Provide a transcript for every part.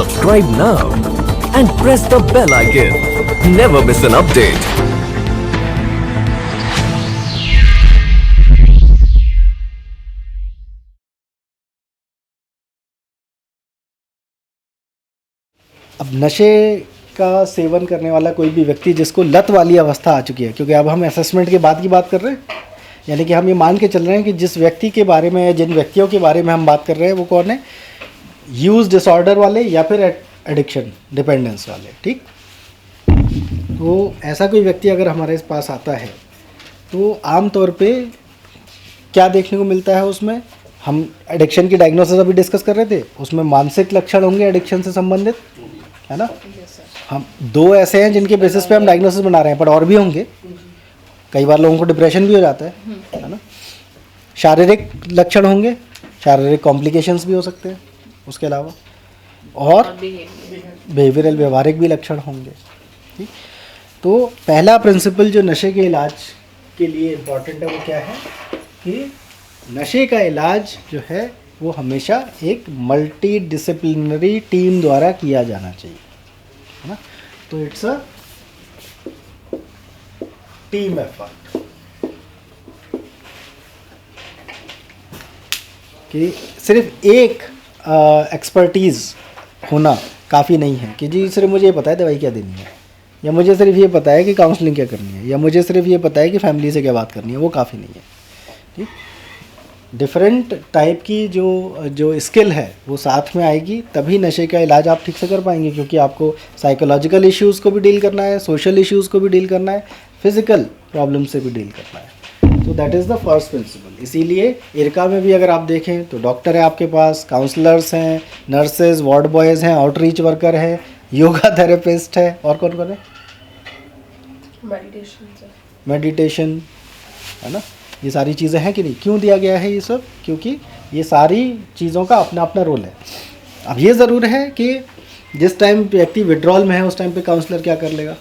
Subscribe now and press the bell icon. Never miss an update. अब नशे का seven करने वाला कोई भी व्यक्ति जिसको लत वाली अवस्था आ चुकी है, क्योंकि अब हम असेसमेंट के बाद की बात कर रहे हैं, यानी कि हम ये मान के चल रहे हैं कि जिस व्यक्ति के बारे में, जिन व्यक्तियों के बारे में हम बात कर रहे हैं वो कौन है, यूज़ डिसऑर्डर वाले या फिर एडिक्शन डिपेंडेंस वाले। ठीक, तो ऐसा कोई व्यक्ति अगर हमारे पास आता है तो आम तौर पे क्या देखने को मिलता है उसमें, हम एडिक्शन की डायग्नोसिस अभी डिस्कस कर रहे थे, उसमें मानसिक लक्षण होंगे एडिक्शन से संबंधित, है ना। हम दो ऐसे हैं जिनके बेसिस पे हम डायग्नोसिस बना रहे हैं, पर और भी होंगे। कई बार लोगों को डिप्रेशन भी हो जाता है ना। शारीरिक लक्षण होंगे, शारीरिक कॉम्प्लिकेशंस भी हो सकते हैं उसके अलावा, और बिहेवियरल व्यवहारिक भी लक्षण होंगे। ठीक, तो पहला प्रिंसिपल जो नशे के इलाज के लिए इम्पॉर्टेंट है वो क्या है कि नशे का इलाज जो है वो हमेशा एक मल्टी डिसिप्लिनरी टीम द्वारा किया जाना चाहिए, है ना। तो इट्स अ टीम एफर्ट, कि सिर्फ एक एक्सपर्टीज़ होना काफ़ी नहीं है कि जी सिर्फ मुझे ये पता है दवाई क्या देनी है, या मुझे सिर्फ ये पता है कि काउंसलिंग क्या करनी है, या मुझे सिर्फ ये पता है कि फैमिली से क्या बात करनी है, वो काफ़ी नहीं है। ठीक, डिफरेंट टाइप की जो स्किल है वो साथ में आएगी, तभी नशे का इलाज आप ठीक से कर पाएंगे, क्योंकि आपको साइकोलॉजिकल इश्यूज़ को भी डील करना है, सोशल इश्यूज़ को भी डील करना है, फिज़िकल प्रॉब्लम से भी डील करना है। तो that is the first principle. इसीलिए इरका में भी अगर आप देखें तो डॉक्टर है आपके पास, काउंसलर्स हैं, नर्सेज, वार्ड बॉयज़ हैं, आउटरीच वर्कर है, योगा थेरेपिस्ट है, और कौन कौन है, मेडिटेशन, है ना। ये सारी चीज़ें हैं कि नहीं। क्यों दिया गया है ये सब, क्योंकि ये सारी चीज़ों का अपना अपना रोल है। अब ये ज़रूर है कि जिस टाइम व्यक्ति विड्रॉल में है उस टाइम पे काउंसलर क्या कर लेगा।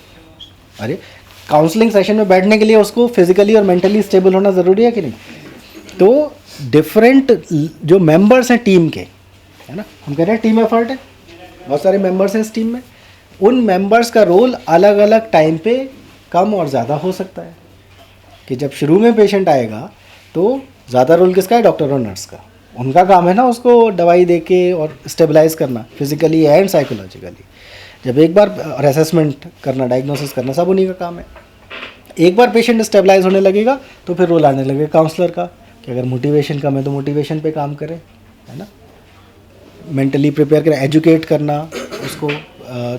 अरे काउंसलिंग सेशन में बैठने के लिए उसको फिजिकली और मेंटली स्टेबल होना ज़रूरी है कि नहीं। तो डिफरेंट जो मेंबर्स हैं टीम के, है ना, हम कह रहे हैं टीम एफर्ट है, बहुत सारे मेंबर्स हैं इस टीम में, उन मेंबर्स का रोल अलग अलग टाइम पे कम और ज़्यादा हो सकता है। कि जब शुरू में पेशेंट आएगा तो ज़्यादा रोल किसका है, डॉक्टर और नर्स का। उनका काम है ना उसको दवाई दे के और स्टेबलाइज करना फिजिकली एंड साइकोलॉजिकली। जब एक बार और असेसमेंट करना, डायग्नोसिस करना, सब उन्हीं का काम है। एक बार पेशेंट स्टेबलाइज होने लगेगा तो फिर रोल आने लगेगा काउंसलर का, कि अगर मोटिवेशन कम है तो मोटिवेशन पे काम करे, है ना, मेंटली प्रिपेयर करें, एजुकेट करना उसको,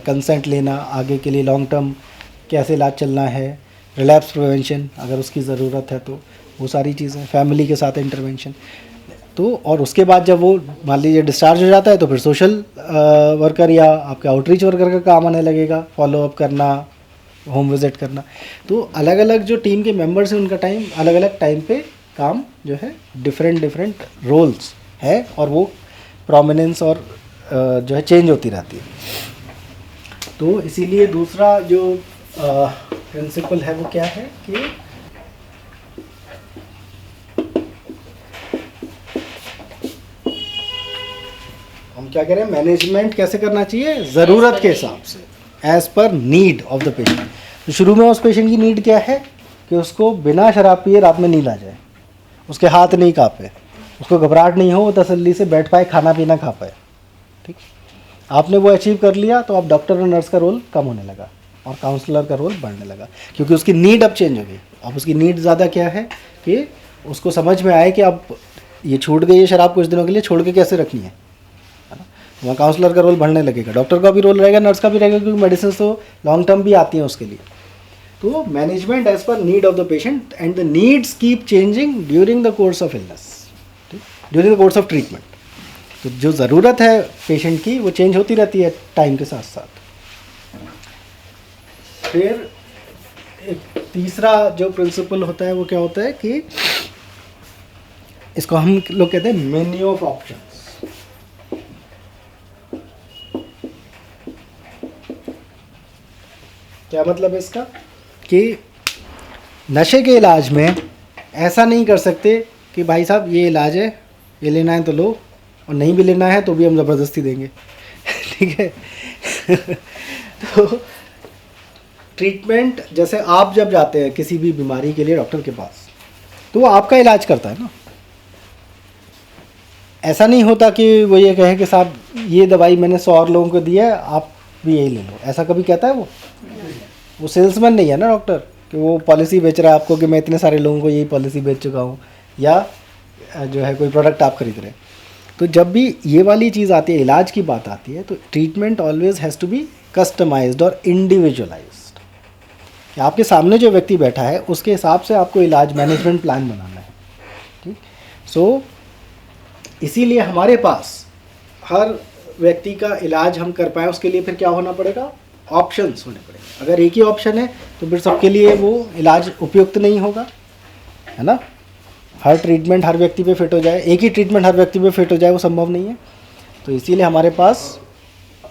कंसेंट लेना आगे के लिए, लॉन्ग टर्म कैसे इलाज चलना है, रिलैप्स प्रिवेंशन अगर उसकी ज़रूरत है तो वो सारी चीज़ें, फैमिली के साथ इंटरवेंशन। तो और उसके बाद जब वो मान लीजिए डिस्चार्ज हो जाता है तो फिर सोशल वर्कर या आपके आउटरीच वर्कर का काम आने लगेगा, फॉलोअप करना, होम विजिट करना। तो अलग अलग जो टीम के मेंबर्स हैं उनका टाइम अलग अलग टाइम पे काम जो है डिफरेंट रोल्स है, और वो प्रोमिनेंस और जो है चेंज होती रहती है। तो इसीलिए दूसरा जो प्रिंसिपल है वो क्या है कि हम क्या कह रहे हैं, मैनेजमेंट कैसे करना चाहिए, ज़रूरत के हिसाब से, as per need of the patient. तो शुरू में उस पेशेंट की नीड क्या है कि उसको बिना शराब पिए रात में नींद आ जाए, उसके हाथ नहीं कांपे, उसको घबराहट नहीं हो, वो तसल्ली से बैठ पाए, खाना पीना खा पाए। ठीक, आपने वो अचीव कर लिया तो अब डॉक्टर और नर्स का रोल कम होने लगा और काउंसलर का रोल बढ़ने लगा, क्योंकि उसकी नीड अब चेंज हो गई। अब उसकी नीड ज़्यादा क्या है कि उसको समझ में आए कि अब ये छूट गई है शराब कुछ दिनों के लिए, छोड़ के कैसे रखनी है ना। वहाँ काउंसलर का रोल बढ़ने लगेगा, डॉक्टर का भी रोल रहेगा, नर्स का भी रहेगा, क्योंकि मेडिसिन तो लॉन्ग टर्म भी आती हैं उसके लिए। तो management as per need of the patient, and the needs keep changing during the course of illness, during the course of treatment. तो जो ज़रूरत है पेशेंट की वो चेंज होती रहती है टाइम के साथ साथ। फिर एक तीसरा जो प्रिंसिपल होता है वो क्या होता है कि इसको हम लोग कहते हैं मेन्यू ऑफ ऑप्शंस। क्या मतलब है इसका कि नशे के इलाज में ऐसा नहीं कर सकते कि भाई साहब ये इलाज है, ये लेना है तो लो, और नहीं भी लेना है तो भी हम ज़बरदस्ती देंगे। ठीक है। तो ट्रीटमेंट, जैसे आप जब जाते हैं किसी भी बीमारी के लिए डॉक्टर के पास, तो वो आपका इलाज करता है ना। ऐसा नहीं होता कि वो ये कहे कि साहब ये दवाई मैंने 100 और लोगों को दी है, आप भी यही ले लो, ऐसा कभी कहता है वो सेल्समैन नहीं है ना डॉक्टर, कि वो पॉलिसी बेच रहा है आपको कि मैं इतने सारे लोगों को यही पॉलिसी बेच चुका हूँ, या जो है कोई प्रोडक्ट आप खरीद रहे हैं। तो जब भी ये वाली चीज़ आती है, इलाज की बात आती है, तो treatment always has to be customised और इंडिविजुअलाइज्ड, कि आपके सामने जो व्यक्ति बैठा है उसके हिसाब से आपको इलाज मैनेजमेंट प्लान बनाना है। ठीक, सो इसीलिए हमारे पास हर व्यक्ति का इलाज हम कर पाएँ उसके लिए फिर क्या होना पड़ेगा, ऑप्शंस होने पड़ेंगे। अगर एक ही ऑप्शन है तो फिर सबके लिए वो इलाज उपयुक्त नहीं होगा, है ना। हर ट्रीटमेंट हर व्यक्ति पे फिट हो जाए, एक ही ट्रीटमेंट हर व्यक्ति पे फिट हो जाए, वो संभव नहीं है। तो इसीलिए हमारे पास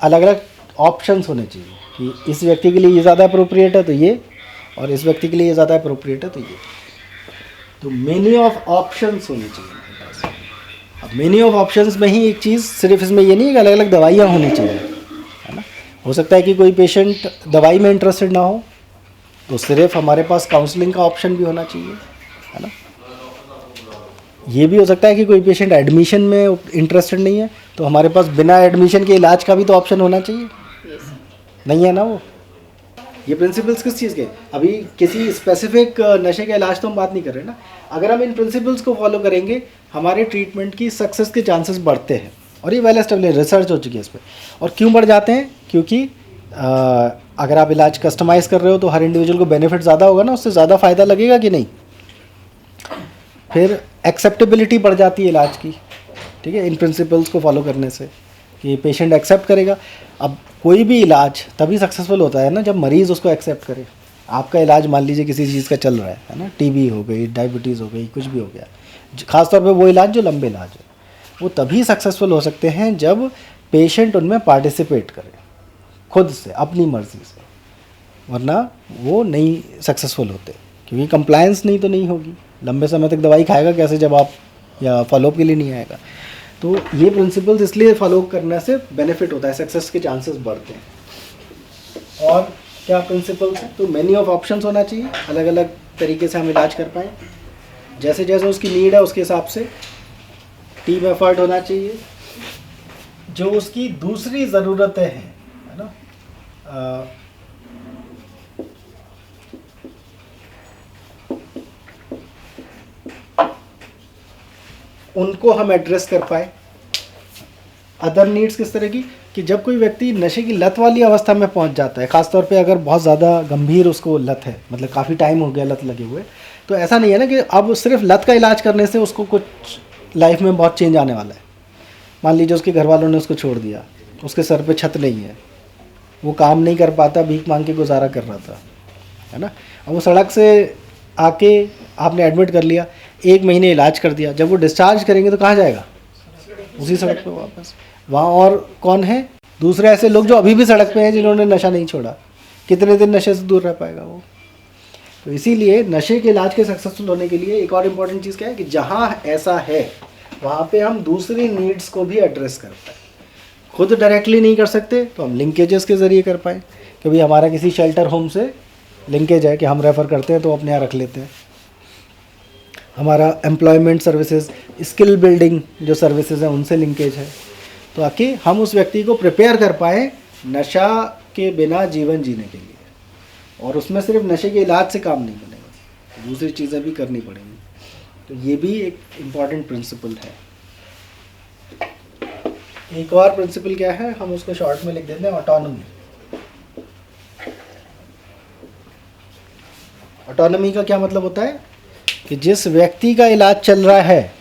अलग अलग ऑप्शंस होने चाहिए कि इस व्यक्ति के लिए ये ज़्यादा अप्रोप्रिएट है तो ये, और इस व्यक्ति के लिए ये ज़्यादा अप्रोप्रिएट है तो ये। तो मेनी ऑफ ऑप्शंस होने चाहिए हमारे पास। अब मेनी ऑफ ऑप्शंस में ही एक चीज़, सिर्फ इसमें ये नहीं है कि अलग अलग दवाइयाँ होनी चाहिए, है ना। हो सकता है कि कोई पेशेंट दवाई में इंटरेस्टेड ना हो, तो सिर्फ हमारे पास काउंसलिंग का ऑप्शन भी होना चाहिए, है ना। ये भी हो सकता है कि कोई पेशेंट एडमिशन में इंटरेस्टेड नहीं है, तो हमारे पास बिना एडमिशन के इलाज का भी तो ऑप्शन होना चाहिए, नहीं है ना वो। ये प्रिंसिपल्स किस चीज़ के, अभी किसी स्पेसिफिक नशे का इलाज तो हम बात नहीं कर रहे ना। अगर हम इन प्रिंसिपल्स को फॉलो करेंगे, हमारे ट्रीटमेंट की सक्सेस के चांसेस बढ़ते हैं, और ये वेल एस्टेब्लिश रिसर्च हो चुकी है इस पर। और क्यों बढ़ जाते हैं, क्योंकि अगर आप इलाज कस्टमाइज़ कर रहे हो तो हर इंडिविजुअल को बेनिफिट ज़्यादा होगा ना, उससे ज़्यादा फ़ायदा लगेगा कि नहीं। फिर एक्सेप्टेबिलिटी बढ़ जाती है इलाज की, ठीक है, इन प्रिंसिपल्स को फॉलो करने से, कि पेशेंट एक्सेप्ट करेगा। अब कोई भी इलाज तभी सक्सेसफुल होता है ना जब मरीज़ उसको एक्सेप्ट करे। आपका इलाज मान लीजिए किसी चीज़ का चल रहा है ना, टीबी हो गई, डायबिटीज़ हो गई, कुछ भी हो गया, ख़ासतौर पे वो इलाज जो लंबे इलाज है, वो तभी सक्सेसफुल हो सकते हैं जब पेशेंट उनमें पार्टिसिपेट करे खुद से, अपनी मर्ज़ी से, वरना वो नहीं सक्सेसफुल होते, क्योंकि कंप्लायंस नहीं तो नहीं होगी। लंबे समय तक दवाई खाएगा कैसे जब आप, या फॉलोअप के लिए नहीं आएगा। तो ये प्रिंसिपल्स इसलिए फॉलो करने से बेनिफिट होता है, सक्सेस के चांसेस बढ़ते हैं। और क्या प्रिंसिपल्स हैं, तो मेनी ऑफ ऑप्शंस होना चाहिए, अलग अलग तरीके से हम इलाज कर पाएँ, जैसे जैसे उसकी नीड है उसके हिसाब से। टीम एफर्ट होना चाहिए, जो उसकी दूसरी ज़रूरतें हैं, है ना, उनको हम एड्रेस कर पाए। अदर नीड्स किस तरह की, कि जब कोई व्यक्ति नशे की लत वाली अवस्था में पहुंच जाता है, ख़ासतौर पे अगर बहुत ज़्यादा गंभीर उसको लत है, मतलब काफ़ी टाइम हो गया लत लगे हुए, तो ऐसा नहीं है ना कि अब सिर्फ लत का इलाज करने से उसको कुछ लाइफ में बहुत चेंज आने वाला है। मान लीजिए उसके घर वालों ने उसको छोड़ दिया, उसके सर पे छत नहीं है, वो काम नहीं कर पाता, भीख मांग के गुजारा कर रहा था, है ना। अब वो सड़क से आके आपने एडमिट कर लिया, 1 महीने इलाज कर दिया, जब वो डिस्चार्ज करेंगे तो कहाँ जाएगा, उसी सड़क पे वापस। वहाँ और कौन है, दूसरे ऐसे लोग जो अभी भी सड़क पे हैं जिन्होंने नशा नहीं छोड़ा, कितने दिन नशे से दूर रह पाएगा वो। तो इसीलिए नशे के इलाज के सक्सेसफुल होने के लिए एक और इम्पॉर्टेंट चीज़ क्या है कि जहाँ ऐसा है वहाँ पे हम दूसरी नीड्स को भी एड्रेस कर पाए। खुद डायरेक्टली नहीं कर सकते तो हम लिंकेजेस के ज़रिए कर पाएँ, कि भाई हमारा किसी शेल्टर होम से लिंकेज है कि हम रेफ़र करते हैं तो अपने यहाँ रख लेते हैं। हमारा एम्प्लॉयमेंट सर्विसेज, स्किल बिल्डिंग जो सर्विसेज हैं उनसे लिंकेज है, तो आके हम उस व्यक्ति को प्रिपेयर कर पाएँ नशा के बिना जीवन जीने के लिए। और उसमें सिर्फ नशे के इलाज से काम नहीं बनेगा, दूसरी चीज़ें भी करनी पड़ेंगी। तो ये भी एक इम्पॉर्टेंट प्रिंसिपल है। एक और प्रिंसिपल क्या है, हम उसको शॉर्ट में लिख देते हैं, ऑटोनॉमी। ऑटोनॉमी का क्या मतलब होता है कि जिस व्यक्ति का इलाज चल रहा है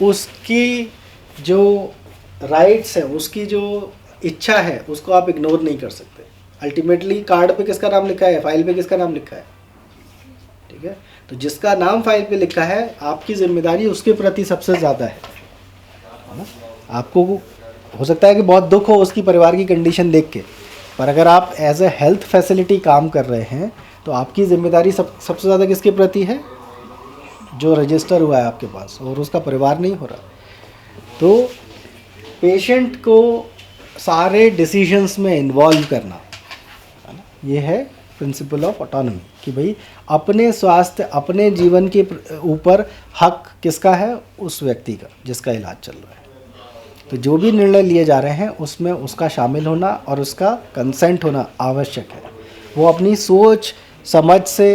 उसकी जो राइट्स है, उसकी जो इच्छा है, उसको आप इग्नोर नहीं कर सकते। अल्टीमेटली कार्ड पे किसका नाम लिखा है, फाइल पे किसका नाम लिखा है, ठीक है। तो जिसका नाम फाइल पे लिखा है, आपकी जिम्मेदारी उसके प्रति सबसे ज़्यादा है ना। आपको हो सकता है कि बहुत दुख हो उसकी परिवार की कंडीशन देख के, पर अगर आप एज ए हेल्थ फैसिलिटी काम कर रहे हैं तो आपकी जिम्मेदारी सबसे ज़्यादा किसके प्रति है, जो रजिस्टर हुआ है आपके पास, और उसका परिवार नहीं हो रहा। तो पेशेंट को सारे डिसीजंस में इन्वॉल्व करना, है ना, ये है प्रिंसिपल ऑफ ऑटोनॉमी कि भाई अपने स्वास्थ्य, अपने जीवन के ऊपर हक किसका है? उस व्यक्ति का जिसका इलाज चल रहा है। तो जो भी निर्णय लिए जा रहे हैं उसमें उसका शामिल होना और उसका कंसेंट होना आवश्यक है। वो अपनी सोच समझ से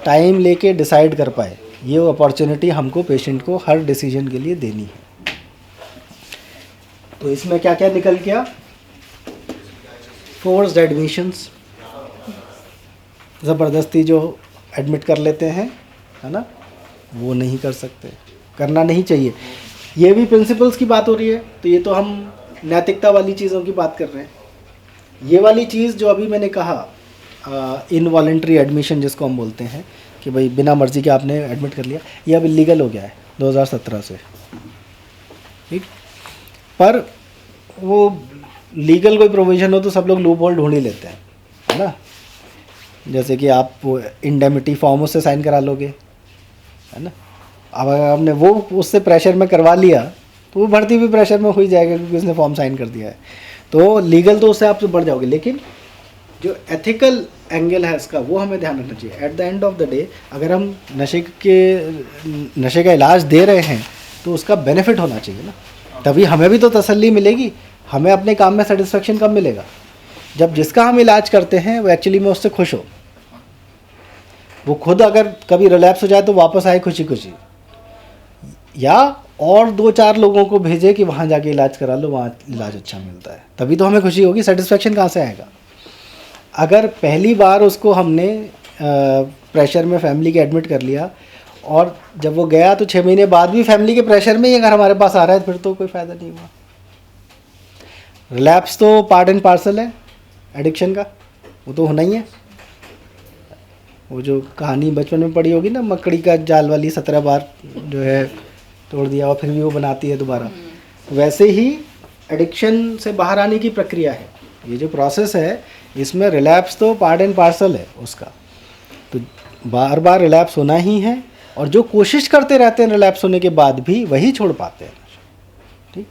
टाइम लेके डिसाइड कर पाए, ये अपॉर्चुनिटी हमको पेशेंट को हर डिसीजन के लिए देनी है। तो इसमें क्या क्या निकल गया? फोर्स्ड एडमिशंस, ज़बरदस्ती जो एडमिट कर लेते हैं, है ना, वो नहीं कर सकते, करना नहीं चाहिए। ये भी प्रिंसिपल्स की बात हो रही है, तो ये तो हम नैतिकता वाली चीज़ों की बात कर रहे हैं। ये वाली चीज़ जो अभी मैंने कहा इनवॉलेंट्री एडमिशन जिसको हम बोलते हैं कि भाई बिना मर्ज़ी के आपने एडमिट कर लिया, ये अब इलीगल हो गया है 2017 से, ठीक। पर वो लीगल कोई प्रोविज़न हो तो सब लोग लूप होल ढूंढ ही लेते हैं, है ना। जैसे कि आप इंडेमिटी फॉर्म उससे साइन करा लोगे, है ना। अब अगर आपने वो उससे प्रेशर में करवा लिया तो वो भर्ती भी प्रेशर में हो ही जाएगा क्योंकि उसने फॉर्म साइन कर दिया है। तो लीगल तो उससे आप बढ़ जाओगे, लेकिन जो एथिकल एंगल है इसका वो हमें ध्यान रखना चाहिए। At the end of the day अगर हम नशे का इलाज दे रहे हैं तो उसका बेनिफिट होना चाहिए ना, तभी हमें भी तो तसल्ली मिलेगी। हमें अपने काम में सेटिस्फेक्शन कब मिलेगा? जब जिसका हम इलाज करते हैं वो एक्चुअली में उससे खुश हो, वो खुद अगर कभी रिलैप्स हो जाए तो वापस आए खुशी खुशी, या और 2-4 लोगों को भेजे कि वहाँ जाके इलाज करा लो, वहाँ इलाज अच्छा मिलता है, तभी तो हमें खुशी होगी। सेटिस्फेक्शन कहाँ से आएगा? अगर पहली बार उसको हमने प्रेशर में फैमिली के एडमिट कर लिया और जब वो गया तो 6 महीने बाद भी फैमिली के प्रेशर में ही अगर हमारे पास आ रहा है, फिर तो कोई फ़ायदा नहीं हुआ। रिलैप्स तो पार्ट एंड पार्सल है एडिक्शन का, वो तो होना ही है। वो जो कहानी बचपन में पढ़ी होगी ना, मकड़ी का जाल वाली, 17 बार जो है तोड़ दिया और फिर भी वो बनाती है दोबारा, वैसे ही एडिक्शन से बाहर आने की प्रक्रिया है। ये जो प्रोसेस है इसमें रिलैप्स तो पार्ट एंड पार्सल है उसका, तो बार बार रिलैप्स होना ही है। और जो कोशिश करते रहते हैं रिलैप्स होने के बाद भी वही छोड़ पाते हैं, ठीक।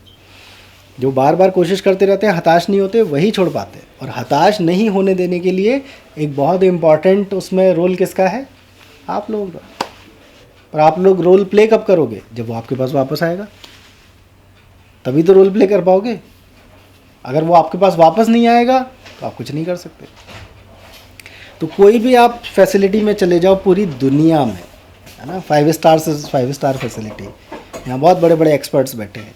जो बार बार कोशिश करते रहते हैं, हताश नहीं होते, वही छोड़ पाते हैं। और हताश नहीं होने देने के लिए एक बहुत इम्पॉर्टेंट उसमें रोल किसका है? आप लोगों का। पर आप लोग रोल प्ले कब करोगे? जब वो आपके पास वापस आएगा, तभी तो रोल प्ले कर पाओगे। अगर वो आपके पास वापस नहीं आएगा तो आप कुछ नहीं कर सकते। तो कोई भी आप फैसिलिटी में चले जाओ पूरी दुनिया में, है ना, 5 स्टार फैसिलिटी, यहाँ बहुत बड़े बड़े एक्सपर्ट्स बैठे हैं,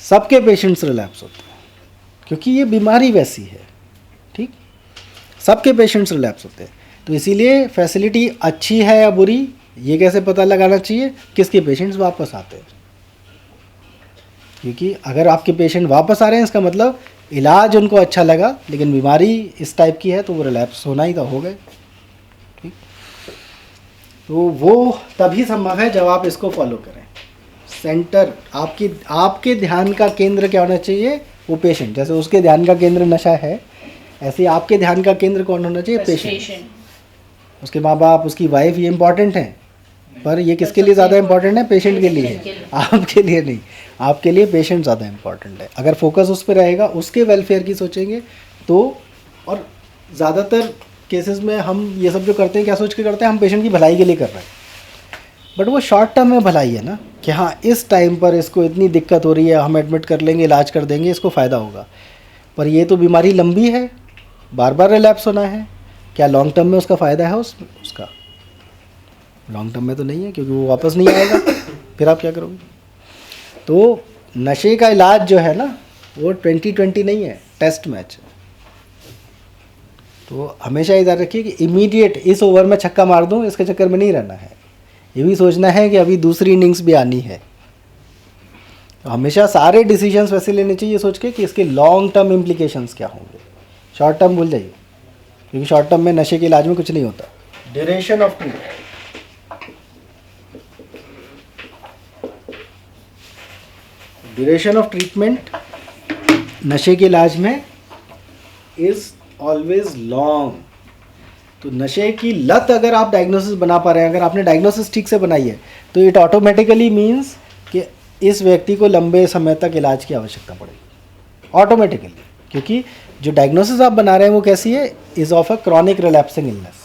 सबके पेशेंट्स रिलैप्स होते हैं क्योंकि ये बीमारी वैसी है, ठीक। सबके पेशेंट्स रिलैप्स होते हैं। तो इसीलिए फैसिलिटी अच्छी है या बुरी ये कैसे पता लगाना चाहिए? किसके पेशेंट्स वापस आते हैं। क्योंकि अगर आपके पेशेंट वापस आ रहे हैं इसका मतलब इलाज उनको अच्छा लगा, लेकिन बीमारी इस टाइप की है तो वो रिलैप्स होना ही तो हो गए, ठीक। तो वो तभी संभव है जब आप इसको फॉलो करें। सेंटर आपके ध्यान का केंद्र क्या होना चाहिए? वो पेशेंट। जैसे उसके ध्यान का केंद्र नशा है, ऐसे आपके ध्यान का केंद्र कौन होना चाहिए? पेशेंट। उसके माँ बाप, उसकी वाइफ, ये इंपॉर्टेंट हैं, पर ये किसके लिए ज़्यादा इंपॉर्टेंट है? पेशेंट के लिए, आपके लिए नहीं। आपके लिए पेशेंट ज़्यादा इंपॉर्टेंट है। अगर फोकस उस पर रहेगा, उसके वेलफेयर की सोचेंगे तो। और ज़्यादातर केसेस में हम ये सब जो करते हैं, क्या सोच के करते हैं? हम पेशेंट की भलाई के लिए कर रहे हैं, बट वो शॉर्ट टर्म में भलाई है ना, कि हाँ इस टाइम पर इसको इतनी दिक्कत हो रही है, हम एडमिट कर लेंगे, इलाज कर देंगे, इसको फ़ायदा होगा। पर ये तो बीमारी लंबी है, बार बार रिलैप्स होना है। क्या लॉन्ग टर्म में उसका फ़ायदा है? उसका लॉन्ग टर्म में तो नहीं है, क्योंकि वो वापस नहीं आएगा। फिर आप क्या करोगे? तो नशे का इलाज जो है ना, वो 2020 नहीं है, टेस्ट मैच है। तो हमेशा याद रखिए कि इमीडिएट इस ओवर में छक्का मार दूं, इसके चक्कर में नहीं रहना है। ये भी सोचना है कि अभी दूसरी इनिंग्स भी आनी है। तो हमेशा सारे डिसीजंस वैसे लेने चाहिए सोच के कि इसके लॉन्ग टर्म इम्प्लीकेशंस क्या होंगे। शॉर्ट टर्म भूल जाइए, क्योंकि शॉर्ट टर्म में नशे के इलाज में कुछ नहीं होता। Duration of treatment, duration of treatment नशे के इलाज में इज़ ऑलवेज लॉन्ग। तो नशे की लत अगर आप डायग्नोसिस बना पा रहे हैं, अगर आपने डायग्नोसिस ठीक से बनाई है, तो इट ऑटोमेटिकली मीन्स कि इस व्यक्ति को लंबे समय तक इलाज की आवश्यकता पड़ेगी, ऑटोमेटिकली। क्योंकि जो डायग्नोसिस आप बना रहे हैं वो कैसी है, is of a chronic relapsing illness.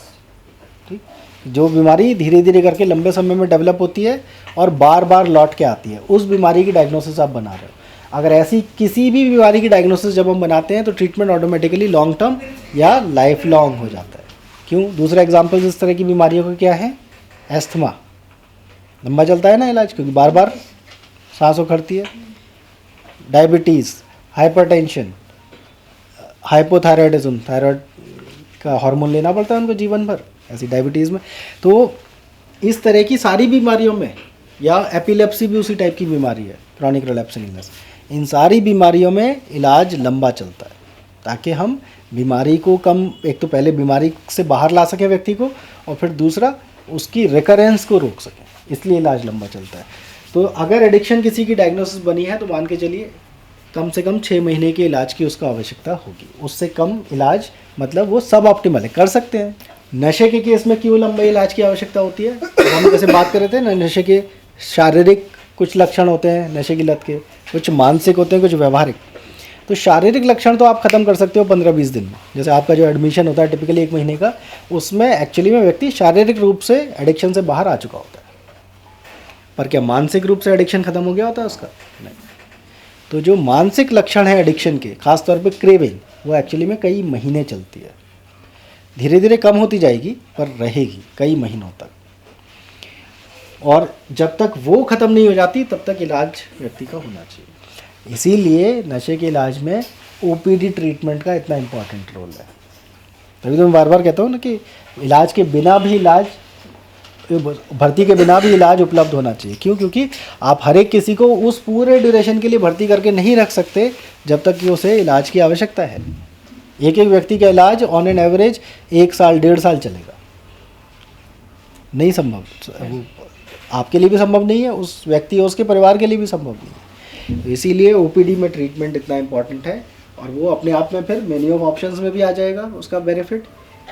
ठीक, जो बीमारी धीरे धीरे करके लंबे समय में डेवलप होती है और बार बार लौट के आती है, उस बीमारी की डायग्नोसिस आप बना रहे हो। अगर ऐसी किसी भी बीमारी की डायग्नोसिस जब हम बनाते हैं तो ट्रीटमेंट ऑटोमेटिकली लॉन्ग टर्म या लाइफ लॉन्ग हो जाता है। क्यों? दूसरा एग्जाम्पल इस तरह की बीमारियों का क्या है, एस्थमा, लंबा चलता है ना इलाज, क्योंकि बार बार सांस उखड़ती है। डायबिटीज़, हाइपरटेंशन, हाइपोथायरॉयडिज्म, थायराइड का हार्मोन लेना पड़ता है उनको जीवन भर, ऐसी डायबिटीज़ में। तो इस तरह की सारी बीमारियों में, या एपिलेप्सी भी उसी टाइप की बीमारी है, क्रॉनिक रिलैप्सिंग इलनेस, इन सारी बीमारियों में इलाज लंबा चलता है ताकि हम बीमारी को कम, एक तो पहले बीमारी से बाहर ला सकें व्यक्ति को, और फिर दूसरा उसकी रिकरेंस को रोक सकें, इसलिए इलाज लंबा चलता है। तो अगर एडिक्शन किसी की डायग्नोसिस बनी है तो मान के चलिए कम से कम 6 महीने के इलाज की उसका आवश्यकता होगी। उससे कम इलाज मतलब वो सब ऑप्टिमल है, कर सकते हैं। नशे के केस में क्यों लंबे इलाज की आवश्यकता होती है? हम जैसे बात कर रहे थे ना, नशे के शारीरिक कुछ लक्षण होते हैं नशे की लत के, कुछ मानसिक होते हैं, कुछ व्यवहारिक। तो शारीरिक लक्षण तो आप ख़त्म कर सकते हो 15-20 दिन में। जैसे आपका जो एडमिशन होता है टिपिकली 1 महीने का, उसमें एक्चुअली में व्यक्ति शारीरिक रूप से एडिक्शन से बाहर आ चुका होता है, पर क्या मानसिक रूप से एडिक्शन ख़त्म हो गया होता है उसका? नहीं। तो जो मानसिक लक्षण है एडिक्शन के, खासतौर पे क्रेविंग, वो एक्चुअली में कई महीने चलती है, धीरे धीरे कम होती जाएगी पर रहेगी कई महीनों तक, और जब तक वो ख़त्म नहीं हो जाती तब तक इलाज व्यक्ति का होना चाहिए। इसीलिए नशे के इलाज में ओपीडी ट्रीटमेंट का इतना इम्पोर्टेंट रोल है। तभी तो मैं बार बार कहता हूँ ना कि इलाज के बिना भी इलाज, भर्ती के बिना भी इलाज उपलब्ध होना चाहिए। क्यों? क्योंकि आप हर एक किसी को उस पूरे ड्यूरेशन के लिए भर्ती करके नहीं रख सकते जब तक कि उसे इलाज की आवश्यकता है। एक एक व्यक्ति का इलाज ऑन एन एवरेज 1 साल 1.5 साल चलेगा, नहीं संभव, वो आपके लिए भी संभव नहीं है, उस व्यक्ति और उसके परिवार के लिए भी संभव नहीं है। तो इसीलिए ओपीडी में ट्रीटमेंट इतना इम्पॉर्टेंट है, और वो अपने आप में फिर मेन्यू ऑफ ऑप्शंस में भी आ जाएगा उसका बेनिफिट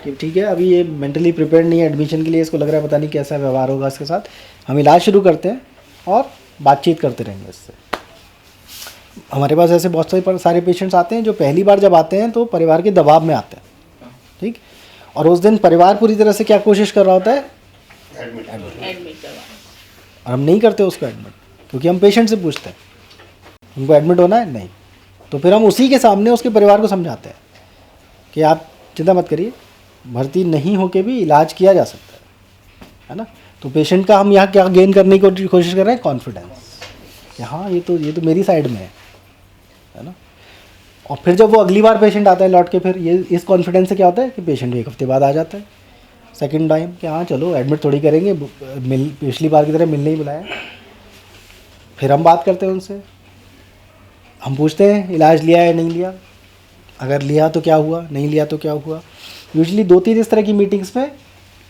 कि ठीक है अभी ये मेंटली प्रिपेयर्ड नहीं है एडमिशन के लिए, इसको लग रहा है पता नहीं कैसा व्यवहार होगा इसके साथ, हम इलाज शुरू करते हैं और बातचीत करते रहेंगे इससे। हमारे पास ऐसे बहुत सारे पेशेंट्स आते हैं जो पहली बार जब आते हैं तो परिवार के दबाव में आते हैं, ठीक, और उस दिन परिवार पूरी तरह से क्या कोशिश कर रहा होता है, एडमिट करवा, और हम नहीं करते उसको एडमिट, क्योंकि हम पेशेंट से पूछते हैं उनको एडमिट होना है, नहीं, तो फिर हम उसी के सामने उसके परिवार को समझाते हैं कि आप चिंता मत करिए, भर्ती नहीं होके भी इलाज किया जा सकता है ना। तो पेशेंट का हम यहाँ क्या गेन करने की कोशिश कर रहे हैं, कॉन्फिडेंस कि हाँ ये तो मेरी साइड में है ना। और फिर जब वो अगली बार पेशेंट आता है लौट के, फिर ये इस कॉन्फिडेंस से क्या होता है कि पेशेंट 1 हफ्ते बाद आ जाता है सेकंड टाइम कि हाँ चलो एडमिट थोड़ी करेंगे, पिछली बार की तरह मिलने ही बुलाया। फिर हम बात करते हैं उनसे, हम पूछते हैं इलाज लिया है नहीं लिया, अगर लिया तो क्या हुआ, नहीं लिया तो क्या हुआ। यूजुअली 2-3 इस तरह की मीटिंग्स में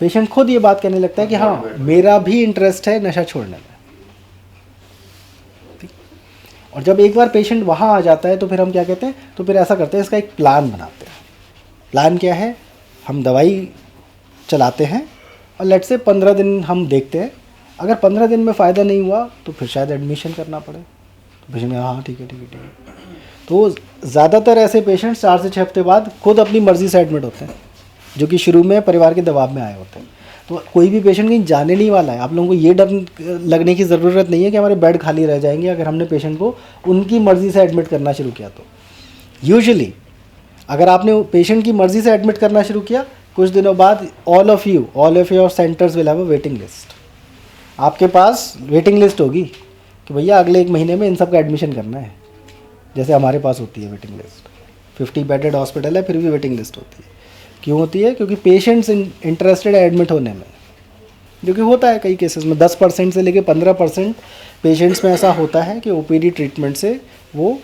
पेशेंट खुद ये बात कहने लगता है कि हाँ मेरा भी इंटरेस्ट है नशा छोड़ने में। और जब एक बार पेशेंट वहाँ आ जाता है तो फिर हम क्या कहते हैं, तो फिर ऐसा करते हैं, इसका एक प्लान बनाते हैं। प्लान क्या है, हम दवाई चलाते हैं और लेट से 15 दिन हम देखते हैं, अगर 15 दिन में फ़ायदा नहीं हुआ तो फिर शायद एडमिशन करना पड़े। तो पेशेंट हाँ ठीक है। तो ज़्यादातर ऐसे पेशेंट 4 से 6 हफ्ते बाद खुद अपनी मर्ज़ी से एडमिट होते हैं, जो कि शुरू में परिवार के दबाव में आए होते हैं। तो कोई भी पेशेंट कहीं जाने नहीं वाला है। आप लोगों को ये डर लगने की ज़रूरत नहीं है कि हमारे बेड खाली रह जाएंगे अगर हमने पेशेंट को उनकी मर्ज़ी से एडमिट करना शुरू किया। तो यूजुअली अगर आपने पेशेंट की मर्ज़ी से एडमिट करना शुरू किया, कुछ दिनों बाद all of your centres will have a waiting list. आपके पास वेटिंग लिस्ट होगी कि भैया अगले 1 महीने में इन सब का एडमिशन करना है, जैसे हमारे पास होती है वेटिंग लिस्ट। 50 बेडेड हॉस्पिटल है फिर भी वेटिंग लिस्ट होती है। क्यों होती है? क्योंकि पेशेंट्स इंटरेस्टेड है एडमिट होने में, जो कि होता है कई केसेस में 10% से लेकर 15% पेशेंट्स में ऐसा होता है कि ओपीडी ट्रीटमेंट से वो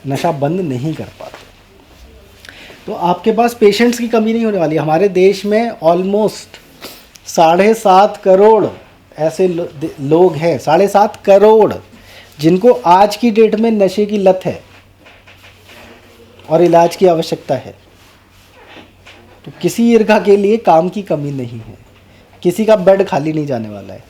नशा बंद नहीं कर पाते। तो आपके पास पेशेंट्स की कमी नहीं होने वाली। हमारे देश में ऑलमोस्ट 7.5 करोड़ ऐसे लोग हैं, 7.5 करोड़, जिनको आज की डेट में नशे की लत है और इलाज की आवश्यकता है। तो किसी ईर्खा के लिए काम की कमी नहीं है, किसी का बेड खाली नहीं जाने वाला है।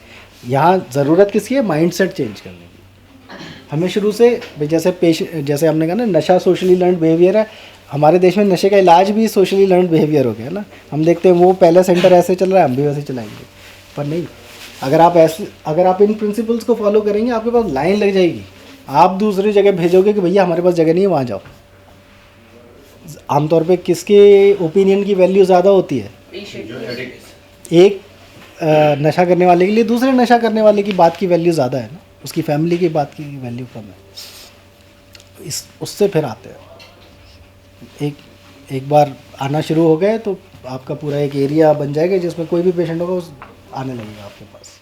यहाँ ज़रूरत किसकी है? माइंडसेट चेंज करने की। हमें शुरू से भाई जैसे हमने कहा ना, नशा सोशली लर्नड बिहेवियर है। हमारे देश में नशे का इलाज भी सोशली लर्नड बिहेवियर हो गया ना। हम देखते हैं वो पहले सेंटर ऐसे चल रहा है, हम भी वैसे चलाएंगे। पर नहीं, अगर आप इन प्रिंसिपल्स को फॉलो करेंगे, आपके पास लाइन लग जाएगी। आप दूसरी जगह भेजोगे कि भैया हमारे पास जगह नहीं है, वहाँ जाओ। आमतौर पे किसके ओपिनियन की वैल्यू ज़्यादा होती है? एक नशा करने वाले के लिए दूसरे नशा करने वाले की बात की वैल्यू ज़्यादा है ना, उसकी फैमिली की बात की वैल्यू कम है। उससे फिर आते हैं। एक बार आना शुरू हो गए तो आपका पूरा एक एरिया बन जाएगा जिसमें कोई भी पेशेंट होगा उस आने लगेगा आपके पास।